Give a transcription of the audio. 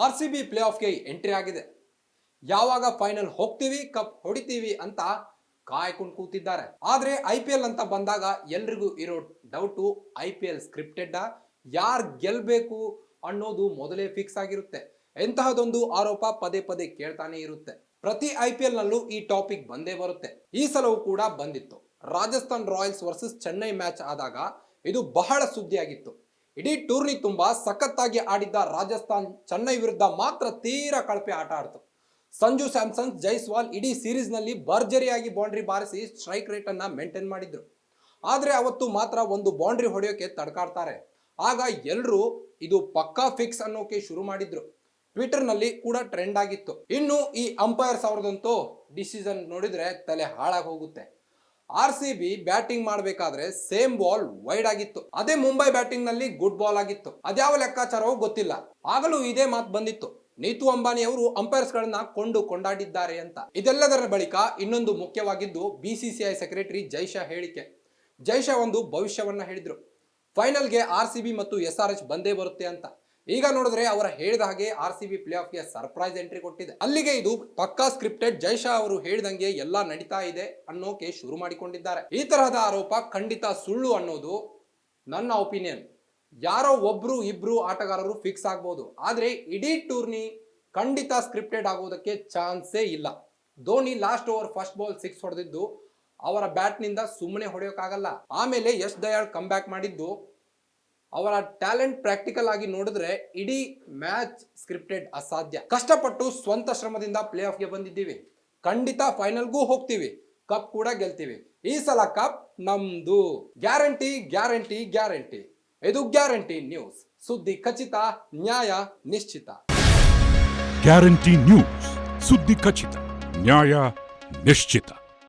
RCB play ಆಫ್ಗೆ entry ಆಗಿದೆ. ಯಾವಾಗ final ಹೋಗ್ತೀವಿ, ಕಪ್ ಹೊಡಿತೀವಿ ಅಂತ ಕಾಯ್ಕೊಂಡು ಕೂತಿದ್ದಾರೆ. ಆದ್ರೆ IPL ಅಂತ ಬಂದಾಗ ಎಲ್ರಿಗೂ ಇರೋ ಡೌಟು, IPL ಸ್ಕ್ರಿಪ್ಟೆಡ್, ಯಾರು ಗೆಲ್ಬೇಕು ಅನ್ನೋದು ಮೊದಲೇ ಫಿಕ್ಸ್ ಆಗಿರುತ್ತೆ. ಎಂತಹದೊಂದು ಆರೋಪ ಪದೇ ಪದೇ ಕೇಳ್ತಾನೆ ಇರುತ್ತೆ. ಪ್ರತಿ IPL ನಲ್ಲೂ ಈ ಟಾಪಿಕ್ ಬಂದೇ ಬರುತ್ತೆ. ಈ ಸಲವೂ ಕೂಡ ಬಂದಿತ್ತು. Rajasthan Royals versus Chennai match ಆದಾಗ ಇದು ಬಹಳ ಸುದ್ದಿಯಾಗಿತ್ತು. ಇಡೀ ಟೂರ್ನಿ ತುಂಬಾ ಸಖತ್ತಾಗಿ ಆಡಿದ್ದ ರಾಜಸ್ಥಾನ್ ಚೆನ್ನೈ ವಿರುದ್ಧ ಮಾತ್ರ ತೀರಾ ಕಳಪೆ ಆಟ ಆಡ್ತು. ಸಂಜು ಸ್ಯಾಮ್ಸನ್, ಜೈಸ್ವಾಲ್ ಇಡೀ ಸೀರೀಸ್ ನಲ್ಲಿ ಭರ್ಜರಿಯಾಗಿ ಬೌಂಡ್ರಿ ಬಾರಿಸಿ ಸ್ಟ್ರೈಕ್ ರೇಟ್ ಅನ್ನ ಮೇಂಟೈನ್ ಮಾಡಿದ್ರು. ಆದ್ರೆ ಅವತ್ತು ಮಾತ್ರ ಒಂದು ಬೌಂಡ್ರಿ ಹೊಡೆಯೋಕೆ ತಡ್ಕಾಡ್ತಾರೆ. ಆಗ ಎಲ್ಲರೂ ಇದು ಪಕ್ಕಾ ಫಿಕ್ಸ್ ಅನ್ನೋಕೆ ಶುರು ಮಾಡಿದ್ರು. ಟ್ವಿಟರ್ ನಲ್ಲಿ ಕೂಡ ಟ್ರೆಂಡ್ ಆಗಿತ್ತು. ಇನ್ನು ಈ ಅಂಪೈರ್ಸ್ ಅವ್ರದಂತೂ ಡಿಸಿಷನ್ ನೋಡಿದ್ರೆ ತಲೆ ಹಾಳಾಗಿ ಹೋಗುತ್ತೆ. RCB ಬ್ಯಾಟಿಂಗ್ ಮಾಡಬೇಕಾದ್ರೆ ಸೇಮ್ ಬಾಲ್ ವೈಡ್ ಆಗಿತ್ತು. ಅದೇ ಮುಂಬೈ ಬ್ಯಾಟಿಂಗ್ ನಲ್ಲಿ ಗುಡ್ ಬಾಲ್ ಆಗಿತ್ತು. ಅದ್ಯಾವ ಲೆಕ್ಕಾಚಾರವೋ ಗೊತ್ತಿಲ್ಲ. ಆಗಲೂ ಇದೇ ಮಾತು ಬಂದಿತ್ತು, ನೀತು ಅಂಬಾನಿ ಅವರು ಅಂಪೈರ್ಸ್ ಗಳನ್ನ ಕೊಂಡಾಡಿದ್ದಾರೆ ಅಂತ. ಇದೆಲ್ಲದರ ಬಳಿಕ ಇನ್ನೊಂದು ಮುಖ್ಯವಾಗಿದ್ದು BCCI ಸೆಕ್ರೆಟರಿ ಜೈಶಾ ಹೇಳಿಕೆ. ಜೈಶಾ ಒಂದು ಭವಿಷ್ಯವನ್ನ ಹೇಳಿದ್ರು, ಫೈನಲ್ಗೆ RCB ಮತ್ತು SRH ಬಂದೇ ಬರುತ್ತೆ ಅಂತ. ಈಗ ನೋಡಿದ್ರೆ ಅವರ ಹೇಳಿದ ಹಾಗೆ RCB ಪ್ಲೇ ಆಫ್ಗೆ ಸರ್ಪ್ರೈಸ್ ಎಂಟ್ರಿ ಕೊಟ್ಟಿದೆ. ಅಲ್ಲಿಗೆ ಇದು ಪಕ್ಕಾ ಸ್ಕ್ರಿಪ್ಟೆಡ್. ಜೈಶಾ ಅವರು ಹೇಳಿದಂಗೆ ಎಲ್ಲಾ ನಡೀತಾ ಇದೆ ಅನ್ನೋಕೆ ಶುರು ಮಾಡಿಕೊಂಡಿದ್ದಾರೆ. ಈ ತರಹದ ಆರೋಪ ಖಂಡಿತ ಸುಳ್ಳು ಅನ್ನೋದು ನನ್ನ ಒಪಿನಿಯನ್. ಯಾರೋ ಒಬ್ರು ಇಬ್ರು ಆಟಗಾರರು ಫಿಕ್ಸ್ ಆಗ್ಬೋದು, ಆದ್ರೆ ಇಡೀ ಟೂರ್ನಿ ಖಂಡಿತ ಸ್ಕ್ರಿಪ್ಟೆಡ್ ಆಗೋದಕ್ಕೆ ಚಾನ್ಸೇ ಇಲ್ಲ. Dhoni last over first ball 6 ಹೊಡೆದಿದ್ದು ಅವರ ಬ್ಯಾಟ್ ನಿಂದ ಸುಮ್ಮನೆ ಹೊಡೆಯೋಕ್ಕಾಗಲ್ಲ. ಆಮೇಲೆ ಯಶ್ ದಯಾಳ್ ಕಮ್ ಬ್ಯಾಕ್ ಮಾಡಿದ್ದು ಅವರ ಟ್ಯಾಲೆಂಟ್ ಪ್ರಾಕ್ಟಿಕಲ್ ಆಗಿ ನೋಡಿದ್ರೆ ಇಡೀ ಮ್ಯಾಚ್ ಸ್ಕ್ರಿಪ್ಟೆಡ್ ಅಸಾಧ್ಯ. ಕಷ್ಟಪಟ್ಟು ಸ್ವಂತ ಶ್ರಮದಿಂದ ಪ್ಲೇ ಆಫ್ಗೆ ಬಂದಿದ್ದೀವಿ. ಖಂಡಿತ ಫೈನಲ್ಗೂ ಹೋಗ್ತೀವಿ, ಕಪ್ ಕೂಡ ಗೆಲ್ತೀವಿ. ಈ ಸಲ ಕಪ್ ನಮ್ದು, ಗ್ಯಾರಂಟಿ ಗ್ಯಾರಂಟಿ ಗ್ಯಾರಂಟಿ. ಇದು ಗ್ಯಾರಂಟಿ ನ್ಯೂಸ್, ಸುದ್ದಿ ಖಚಿತ, ನ್ಯಾಯ ನಿಶ್ಚಿತ. ಗ್ಯಾರಂಟಿ ನ್ಯೂಸ್, ಸುದ್ದಿ ಖಚಿತ, ನ್ಯಾಯ ನಿಶ್ಚಿತ.